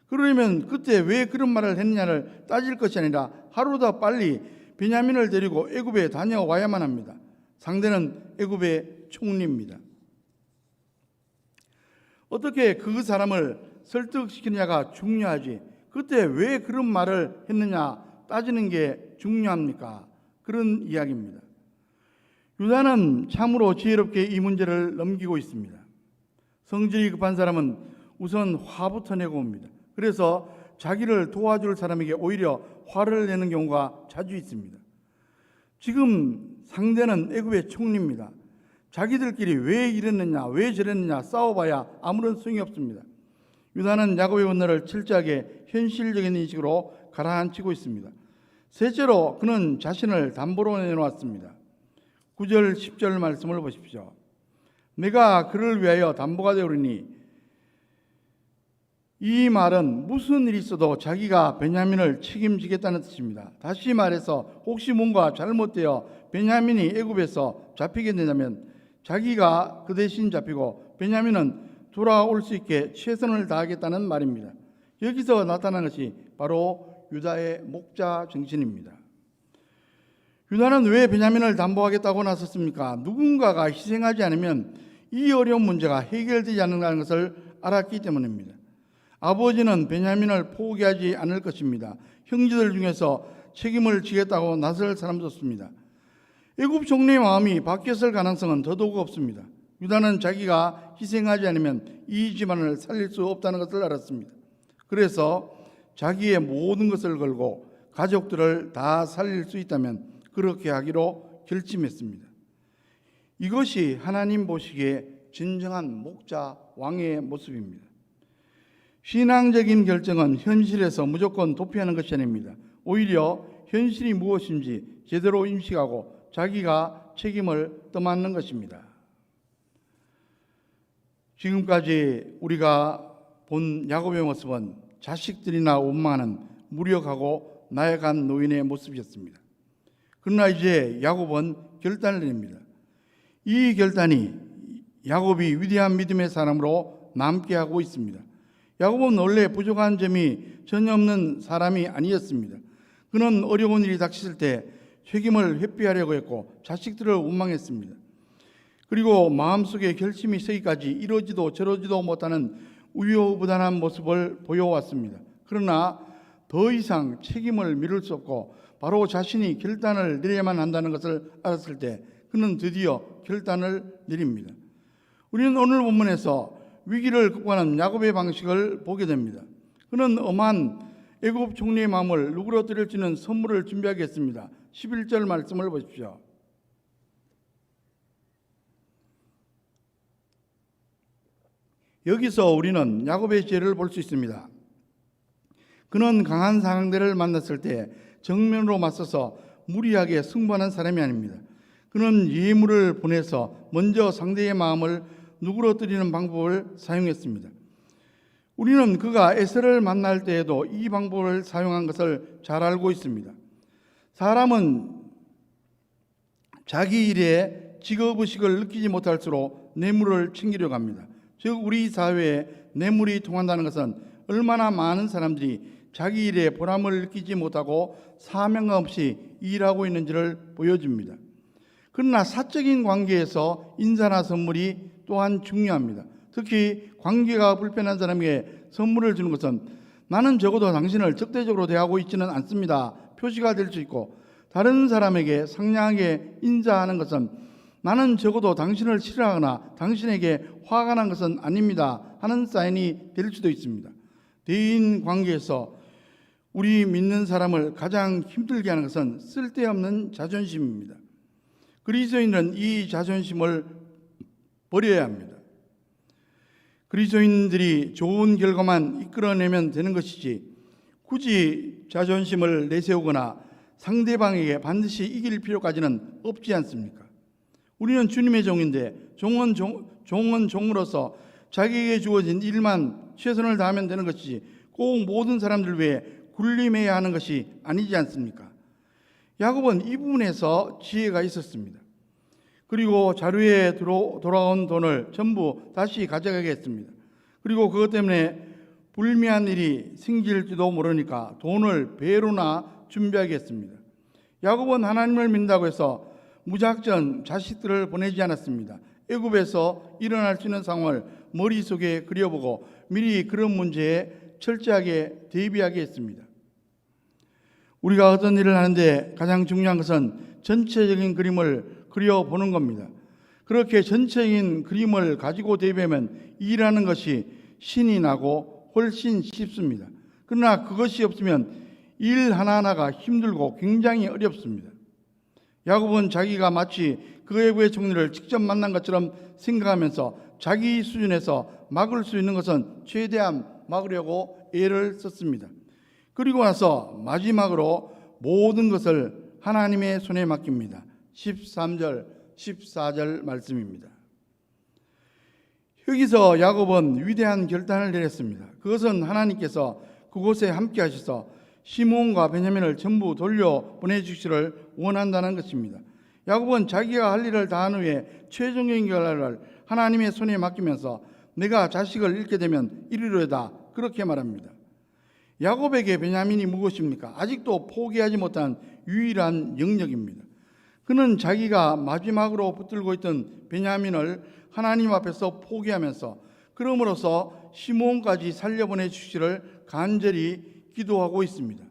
그러려면 그때 왜 그런 말을 했느냐를 따질 것이 아니라 하루 더 빨리 베냐민을 데리고 애굽에 다녀와야만 합니다. 상대는 애굽의 총리입니다. 어떻게 그 사람을 설득시키느냐가 중요하지 그때 왜 그런 말을 했느냐 따지는 게 중요합니까? 그런 이야기입니다. 유다는 참으로 지혜롭게 이 문제를 넘기고 있습니다. 성질이 급한 사람은 우선 화부터 내고 옵니다. 그래서 자기를 도와줄 사람에게 오히려 화를 내는 경우가 자주 있습니다. 지금 상대는 애굽의 총리입니다. 자기들끼리 왜 이랬느냐 왜 저랬느냐 싸워봐야 아무런 소용이 없습니다. 유다는 야곱의 분노를 철저하게 현실적인 인식으로 가라앉히고 있습니다. 셋째로 그는 자신을 담보로 내놓았습니다. 9절 10절 말씀을 보십시오. 내가 그를 위하여 담보가 되오리니, 이 말은 무슨 일이 있어도 자기가 베냐민을 책임지겠다는 뜻입니다. 다시 말해서 혹시 뭔가 잘못되어 베냐민이 애굽에서 잡히게 된다면 자기가 그 대신 잡히고 베냐민은 돌아올 수 있게 최선을 다하겠다는 말입니다. 여기서 나타난 것이 바로 유다의 목자 정신입니다. 유다는 왜 베냐민을 담보하겠다고 나섰습니까? 누군가가 희생하지 않으면 이 어려운 문제가 해결되지 않는다는 것을 알았기 때문입니다. 아버지는 베냐민을 포기하지 않을 것입니다. 형제들 중에서 책임을 지겠다고 나설 사람도 없습니다. 애굽 총리의 마음이 바뀌었을 가능성은 더더욱 없습니다. 유다는 자기가 희생하지 않으면 이 집안을 살릴 수 없다는 것을 알았습니다. 그래서 자기의 모든 것을 걸고 가족들을 다 살릴 수 있다면 그렇게 하기로 결심했습니다. 이것이 하나님 보시기에 진정한 목자 왕의 모습입니다. 신앙적인 결정은 현실에서 무조건 도피하는 것이 아닙니다. 오히려 현실이 무엇인지 제대로 인식하고 자기가 책임을 떠맡는 것입니다. 지금까지 우리가 본 야곱의 모습은 자식들이나 원망하는 무력하고 나약한 노인의 모습이었습니다. 그러나 이제 야곱은 결단을 내립니다. 이 결단이 야곱이 위대한 믿음의 사람으로 남게 하고 있습니다. 야곱은 원래 부족한 점이 전혀 없는 사람이 아니었습니다. 그는 어려운 일이 닥쳤을 때 책임을 회피하려고 했고 자식들을 원망했습니다. 그리고 마음속에 결심이 서기까지 이러지도 저러지도 못하는 우유부단한 모습을 보여왔습니다. 그러나 더 이상 책임을 미룰 수 없고 바로 자신이 결단을 내려야만 한다는 것을 알았을 때 그는 드디어 결단을 내립니다. 우리는 오늘 본문에서 위기를 극복하는 야곱의 방식을 보게 됩니다. 그는 엄한 애굽 총리의 마음을 누그러뜨릴 수 있는 선물을 준비하겠습니다. 11절 말씀을 보십시오. 여기서 우리는 야곱의 지혜를 볼 수 있습니다. 그는 강한 상대를 만났을 때 정면으로 맞서서 무리하게 승부하는 사람이 아닙니다. 그는 예물을 보내서 먼저 상대의 마음을 누그러뜨리는 방법을 사용했습니다. 우리는 그가 에서를 만날 때에도 이 방법을 사용한 것을 잘 알고 있습니다. 사람은 자기 일에 직업의식을 느끼지 못할수록 뇌물을 챙기려고 합니다. 즉 우리 사회에 뇌물이 통한다는 것은 얼마나 많은 사람들이 자기 일에 보람을 느끼지 못하고 사명감 없이 일하고 있는지를 보여줍니다. 그러나 사적인 관계에서 인사나 선물이 또한 중요합니다. 특히 관계가 불편한 사람에게 선물을 주는 것은 나는 적어도 당신을 적대적으로 대하고 있지는 않습니다. 표시가 될 수 있고 다른 사람에게 상냥하게 인사하는 것은 나는 적어도 당신을 싫어하거나 당신에게 화가 난 것은 아닙니다 하는 사인이 될 수도 있습니다. 대인 관계에서 우리 믿는 사람을 가장 힘들게 하는 것은 쓸데없는 자존심입니다. 그리스도인은 이 자존심을 버려야 합니다. 그리스도인들이 좋은 결과만 이끌어내면 되는 것이지 굳이 자존심을 내세우거나 상대방에게 반드시 이길 필요까지는 없지 않습니까? 우리는 주님의 종인데 종은 종으로서 자기에게 주어진 일만 최선을 다하면 되는 것이지 꼭 모든 사람들 위해 군림해야 하는 것이 아니지 않습니까? 야곱은 이 부분에서 지혜가 있었습니다. 그리고 자루에 돌아온 돈을 전부 다시 가져가겠습니다. 그리고 그것 때문에 불미한 일이 생길지도 모르니까 돈을 배로나 준비하겠습니다. 야곱은 하나님을 믿는다고 해서 무작정 자식들을 보내지 않았습니다. 애굽에서 일어날 수 있는 상황을 머릿속에 그려보고 미리 그런 문제에 철저하게 대비하게 했습니다. 우리가 어떤 일을 하는데 가장 중요한 것은 전체적인 그림을 그려보는 겁니다. 그렇게 전체적인 그림을 가지고 대비하면 일하는 것이 신이 나고 훨씬 쉽습니다. 그러나 그것이 없으면 일 하나하나가 힘들고 굉장히 어렵습니다. 야곱은 자기가 마치 그 애굽의 총리를 직접 만난 것처럼 생각하면서 자기 수준에서 막을 수 있는 것은 최대한 막으려고 애를 썼습니다. 그리고 나서 마지막으로 모든 것을 하나님의 손에 맡깁니다. 13절, 14절 말씀입니다. 여기서 야곱은 위대한 결단을 내렸습니다. 그것은 하나님께서 그곳에 함께 하셔서 시몬과 베냐민을 전부 돌려보내주시기를 원한다는 것입니다. 야곱은 자기가 할 일을 다한 후에 최종적인 결과를 하나님의 손에 맡기면서 내가 자식을 잃게 되면 이리로다 그렇게 말합니다. 야곱에게 베냐민이 무엇입니까? 아직도 포기하지 못한 유일한 영역입니다. 그는 자기가 마지막으로 붙들고 있던 베냐민을 하나님 앞에서 포기하면서 그럼으로써 시므온까지 살려보내 주시기를 간절히 기도하고 있습니다.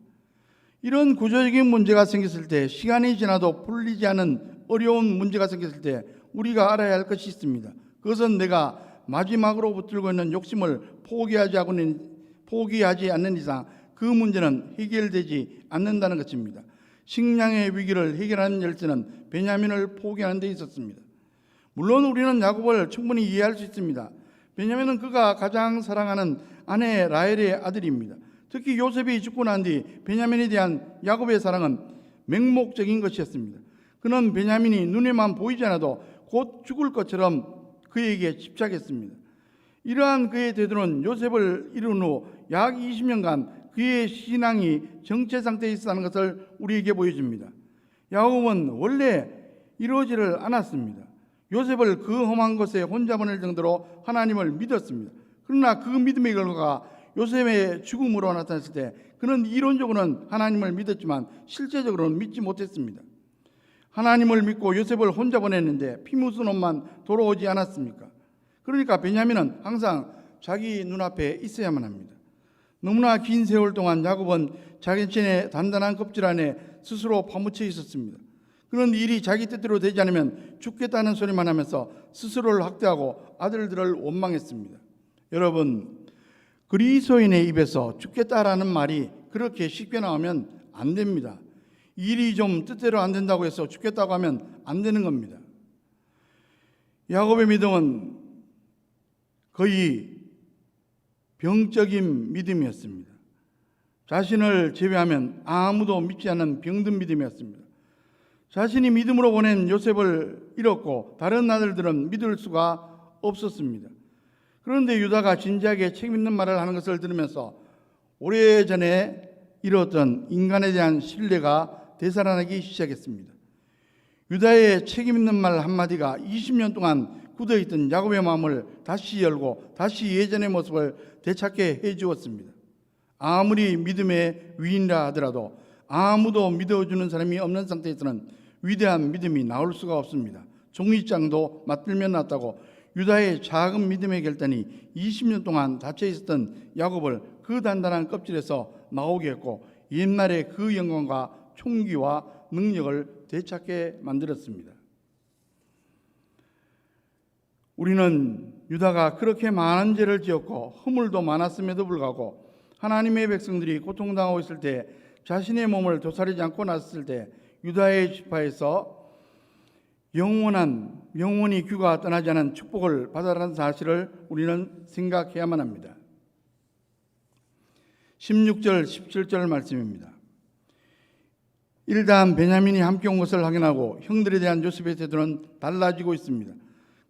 이런 구조적인 문제가 생겼을 때, 시간이 지나도 풀리지 않은 어려운 문제가 생겼을 때 우리가 알아야 할 것이 있습니다. 그것은 내가 마지막으로 붙들고 있는 욕심을 포기하지 않는 이상 그 문제는 해결되지 않는다는 것입니다. 식량의 위기를 해결하는 열쇠는 베냐민을 포기하는 데 있었습니다. 물론 우리는 야곱을 충분히 이해할 수 있습니다. 베냐민은 그가 가장 사랑하는 아내 라헬의 아들입니다. 특히 요셉이 죽고 난 뒤 베냐민에 대한 야곱의 사랑은 맹목적인 것이었습니다. 그는 베냐민이 눈에만 보이지 않아도 곧 죽을 것처럼 그에게 집착했습니다. 이러한 그의 태도는 요셉을 이룬 후 약 20년간 그의 신앙이 정체 상태에 있었다는 것을 우리에게 보여줍니다. 야곱은 원래 이루어지를 않았습니다. 요셉을 그 험한 곳에 혼자 보낼 정도로 하나님을 믿었습니다. 그러나 그 믿음의 결과가 요셉의 죽음으로 나타났을 때 그는 이론적으로는 하나님을 믿었지만 실제적으로는 믿지 못했습니다. 하나님을 믿고 요셉을 혼자 보냈는데 피 묻은 옷만 돌아오지 않았습니까? 그러니까 베냐민은 항상 자기 눈앞에 있어야만 합니다. 너무나 긴 세월 동안 야곱은 자신의 단단한 껍질 안에 스스로 파묻혀 있었습니다. 그런 일이 자기 뜻대로 되지 않으면 죽겠다는 소리만 하면서 스스로를 학대하고 아들들을 원망했습니다. 여러분, 그리스도인의 입에서 죽겠다라는 말이 그렇게 쉽게 나오면 안 됩니다. 일이 좀 뜻대로 안 된다고 해서 죽겠다고 하면 안 되는 겁니다. 야곱의 믿음은 거의 병적인 믿음이었습니다. 자신을 제외하면 아무도 믿지 않는 병든 믿음이었습니다. 자신이 믿음으로 보낸 요셉을 잃었고 다른 아들들은 믿을 수가 없었습니다. 그런데 유다가 진지하게 책임 있는 말을 하는 것을 들으면서 오래전에 잃었던 인간에 대한 신뢰가 되살아나기 시작했습니다. 유다의 책임 있는 말 한마디가 20년 동안 굳어있던 야곱의 마음을 다시 열고 다시 예전의 모습을 되찾게 해주었습니다. 아무리 믿음의 위인이라 하더라도 아무도 믿어주는 사람이 없는 상태에서는 위대한 믿음이 나올 수가 없습니다. 종이장도 맞들면 낫다고 유다의 작은 믿음의 결단이 20년 동안 닫혀 있었던 야곱을 그 단단한 껍질에서 나오게 했고 옛날의 그 영광과 총기와 능력을 되찾게 만들었습니다. 우리는 유다가 그렇게 많은 죄를 지었고 허물도 많았음에도 불구하고 하나님의 백성들이 고통당하고 있을 때 자신의 몸을 도사리지 않고 났을 때 유다의 지파에서 영원히 귀가 떠나지 않은 축복을 받아라는 사실을 우리는 생각해야만 합니다. 16절 17절 말씀입니다. 일단 베냐민이 함께 온 것을 확인하고 형들에 대한 요셉의 태도는 달라지고 있습니다.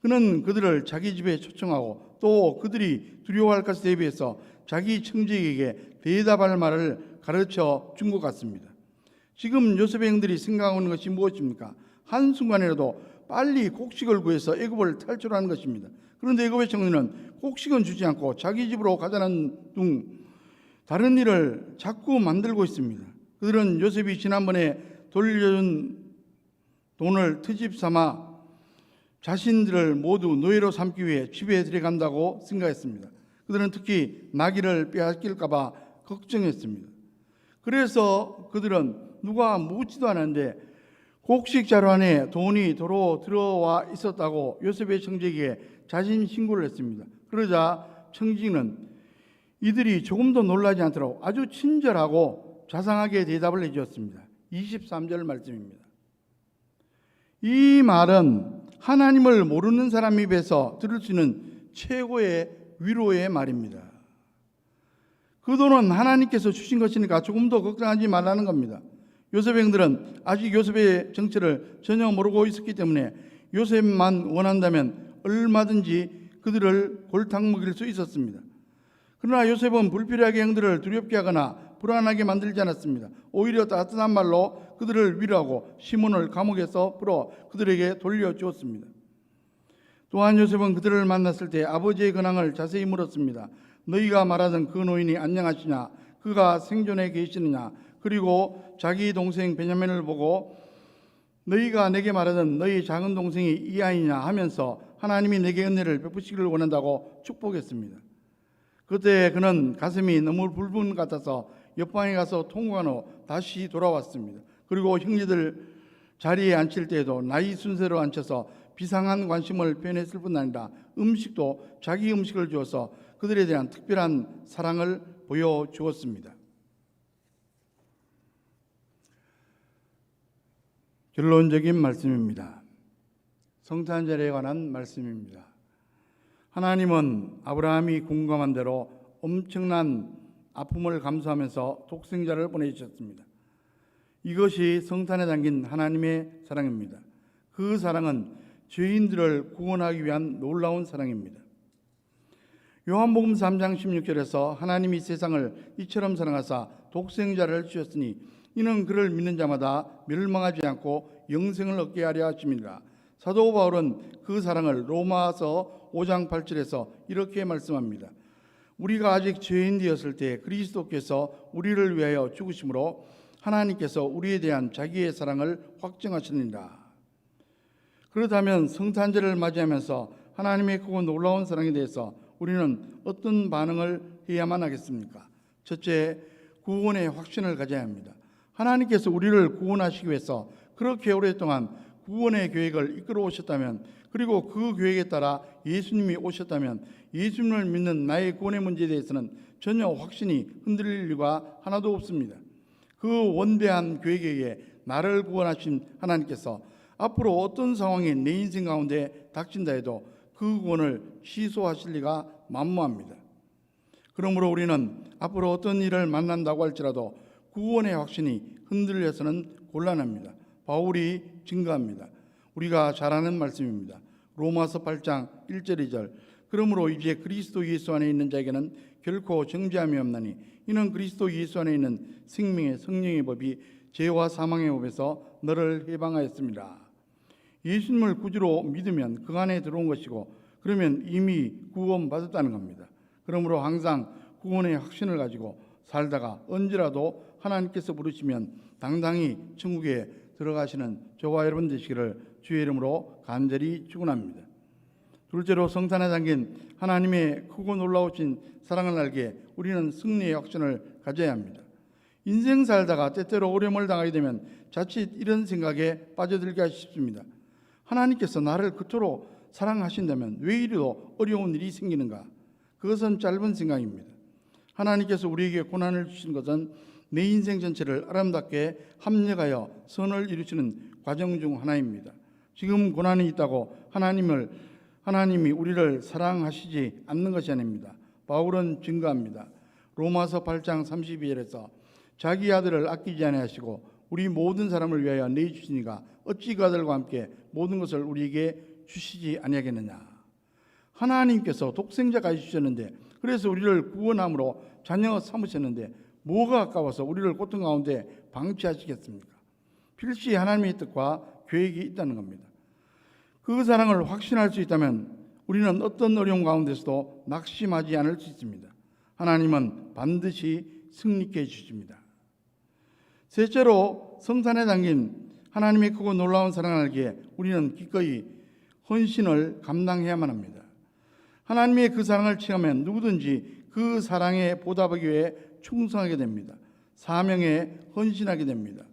그는 그들을 자기 집에 초청하고 또 그들이 두려워할 것에 대비해서 자기 청지에게 대답할 말을 가르쳐 준 것 같습니다. 지금 요셉의 형들이 생각하는 것이 무엇입니까? 한순간이라도 빨리 곡식을 구해서 애굽을 탈출하는 것입니다. 그런데 애굽의 청년은 곡식은 주지 않고 자기 집으로 가자는 등 다른 일을 자꾸 만들고 있습니다. 그들은 요셉이 지난번에 돌려준 돈을 트집 삼아 자신들을 모두 노예로 삼기 위해 집에 들어간다고 생각했습니다. 그들은 특히 나귀를 빼앗길까 봐 걱정했습니다. 그래서 그들은 누가 묻지도 않았는데 곡식 자루 안에 돈이 도로 들어와 있었다고 요셉의 청지기에 자신 신고를 했습니다. 그러자 청지기는 이들이 조금도 놀라지 않도록 아주 친절하고 자상하게 대답을 해주었습니다. 23절 말씀입니다. 이 말은 하나님을 모르는 사람 입에서 들을 수 있는 최고의 위로의 말입니다. 그 돈은 하나님께서 주신 것이니까 조금도 걱정하지 말라는 겁니다. 요셉의 형들은 아직 요셉의 정체를 전혀 모르고 있었기 때문에 요셉만 원한다면 얼마든지 그들을 골탕 먹일 수 있었습니다. 그러나 요셉은 불필요하게 형들을 두렵게 하거나 불안하게 만들지 않았습니다. 오히려 따뜻한 말로 그들을 위로하고 시몬을 감옥에서 풀어 그들에게 돌려주었습니다. 또한 요셉은 그들을 만났을 때 아버지의 근황을 자세히 물었습니다. 너희가 말하던 그 노인이 안녕하시냐? 그가 생존해 계시느냐? 그리고 자기 동생 베냐민을 보고 너희가 내게 말하던 너희 작은 동생이 이 아이냐 하면서 하나님이 내게 은혜를 베푸시기를 원한다고 축복했습니다. 그때 그는 가슴이 너무 불분 같아서 옆방에 가서 통곡한 후 다시 돌아왔습니다. 그리고 형제들 자리에 앉힐 때에도 나이 순서로 앉혀서 비상한 관심을 표현했을 뿐 아니라 음식도 자기 음식을 주어서 그들에 대한 특별한 사랑을 보여주었습니다. 결론적인 말씀입니다. 성탄절에 관한 말씀입니다. 하나님은 아브라함이 공감한 대로 엄청난 아픔을 감수하면서 독생자를 보내주셨습니다. 이것이 성탄에 담긴 하나님의 사랑입니다. 그 사랑은 죄인들을 구원하기 위한 놀라운 사랑입니다. 요한복음 3장 16절에서 하나님이 세상을 이처럼 사랑하사 독생자를 주셨으니 이는 그를 믿는 자마다 멸망하지 않고 영생을 얻게 하려 하심이라. 사도 바울은 그 사랑을 로마서 5장 8절에서 이렇게 말씀합니다. 우리가 아직 죄인 되었을 때 그리스도께서 우리를 위하여 죽으심으로 하나님께서 우리에 대한 자기의 사랑을 확증하시느니라. 그렇다면 성탄절을 맞이하면서 하나님의 크고 놀라운 사랑에 대해서 우리는 어떤 반응을 해야만 하겠습니까? 첫째, 구원의 확신을 가져야 합니다. 하나님께서 우리를 구원하시기 위해서 그렇게 오랫동안 구원의 계획을 이끌어 오셨다면, 그리고 그 계획에 따라 예수님이 오셨다면 예수님을 믿는 나의 구원의 문제에 대해서는 전혀 확신이 흔들릴 리가 하나도 없습니다. 그 원대한 계획에 의해 나를 구원하신 하나님께서 앞으로 어떤 상황이 내 인생 가운데 닥친다 해도 그 구원을 취소하실 리가 만무합니다. 그러므로 우리는 앞으로 어떤 일을 만난다고 할지라도 구원의 확신이 흔들려서는 곤란합니다. 바울이 증거합니다. 우리가 잘 아는 말씀입니다. 로마서 8장 1절 2절. 그러므로 이제 그리스도 예수 안에 있는 자에게는 결코 정죄함이 없나니 이는 그리스도 예수 안에 있는 생명의 성령의 법이 죄와 사망의 법에서 너를 해방하였습니다. 예수님을 구주로 믿으면 그 안에 들어온 것이고, 그러면 이미 구원받았다는 겁니다. 그러므로 항상 구원의 확신을 가지고 살다가 언제라도 하나님께서 부르시면 당당히 천국에 들어가시는 저와 여러분 되시기를 주의 이름으로 간절히 축원합니다. 둘째로, 성탄에 담긴 하나님의 크고 놀라우신 사랑을 알기에 우리는 승리의 확신을 가져야 합니다. 인생 살다가 때때로 어려움을 당하게 되면 자칫 이런 생각에 빠져들기가 쉽습니다. 하나님께서 나를 그토록 사랑하신다면 왜 이리도 어려운 일이 생기는가? 그것은 짧은 생각입니다. 하나님께서 우리에게 고난을 주신 것은 내 인생 전체를 아름답게 합력하여 선을 이루시는 과정 중 하나입니다. 지금 고난이 있다고 하나님이 우리를 사랑하시지 않는 것이 아닙니다. 바울은 증거합니다. 로마서 8장 32절에서 자기 아들을 아끼지 아니하시고 우리 모든 사람을 위하여 내주시니가 어찌 그 아들과 함께 모든 것을 우리에게 주시지 아니하겠느냐. 하나님께서 독생자가 주셨는데, 그래서 우리를 구원함으로 자녀 삼으셨는데 뭐가 아까워서 우리를 고통 가운데 방치하시겠습니까? 필시 하나님의 뜻과 계획이 있다는 겁니다. 그 사랑을 확신할 수 있다면 우리는 어떤 어려움 가운데서도 낙심하지 않을 수 있습니다. 하나님은 반드시 승리케 해주십니다. 셋째로, 성탄에 담긴 하나님의 크고 놀라운 사랑을 알기에 우리는 기꺼이 헌신을 감당해야만 합니다. 하나님의 그 사랑을 체험하면 누구든지 그 사랑에 보답하기 위해 충성하게 됩니다. 사명에 헌신하게 됩니다.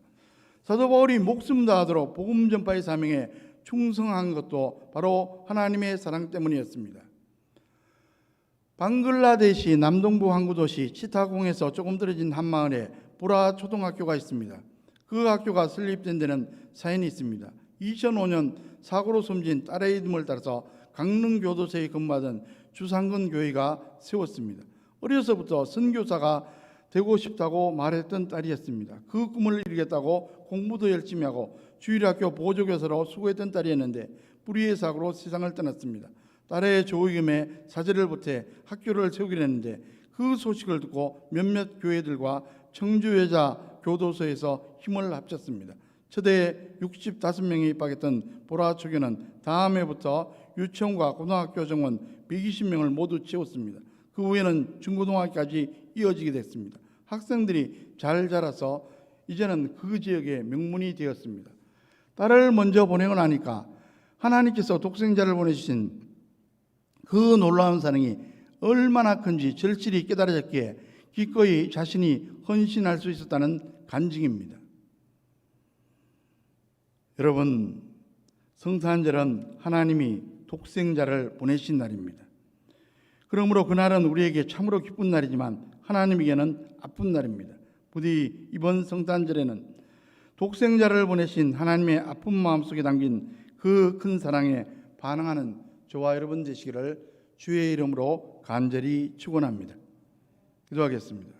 사도 바울이 목숨 다하도록 복음 전파의 사명에 충성한 것도 바로 하나님의 사랑 때문이었습니다. 방글라데시 남동부 항구 도시 치타공에서 조금 떨어진 한 마을에 보라 초등학교가 있습니다. 그 학교가 설립된 데는 사연이 있습니다. 2005년 사고로 숨진 딸의 이름을 따라서 강릉교도소에 근무하던 주상근 교회가 세웠습니다. 어려서부터 선교사가 되고 싶다고 말했던 딸이었습니다. 그 꿈을 이루겠다고 공부도 열심히 하고 주일학교 보조교사로 수고했던 딸이었는데 불의의 사고로 세상을 떠났습니다. 딸의 조의금에 사제를 보태 학교를 세우기로 했는데 그 소식을 듣고 몇몇 교회들과 청주여자 교도소에서 힘을 합쳤습니다. 최대 65명이 입학했던 보라초교는 다음 해부터 유치원과 고등학교 정원 120명을 모두 채웠습니다. 그 후에는 중고등학교까지 이어지게 됐습니다. 학생들이 잘 자라서 이제는 그 지역의 명문이 되었습니다. 딸을 먼저 보내고 나니까 하나님께서 독생자를 보내주신 그 놀라운 사랑이 얼마나 큰지 절실히 깨달아졌기에 기꺼이 자신이 헌신할 수 있었다는 간증입니다. 여러분, 성탄절은 하나님이 독생자를 보내신 날입니다. 그러므로 그날은 우리에게 참으로 기쁜 날이지만 하나님에게는 아픈 날입니다. 부디 이번 성탄절에는 독생자를 보내신 하나님의 아픈 마음속에 담긴 그 큰 사랑에 반응하는 저와 여러분 되시기를 주의 이름으로 간절히 축원합니다. 기도하겠습니다.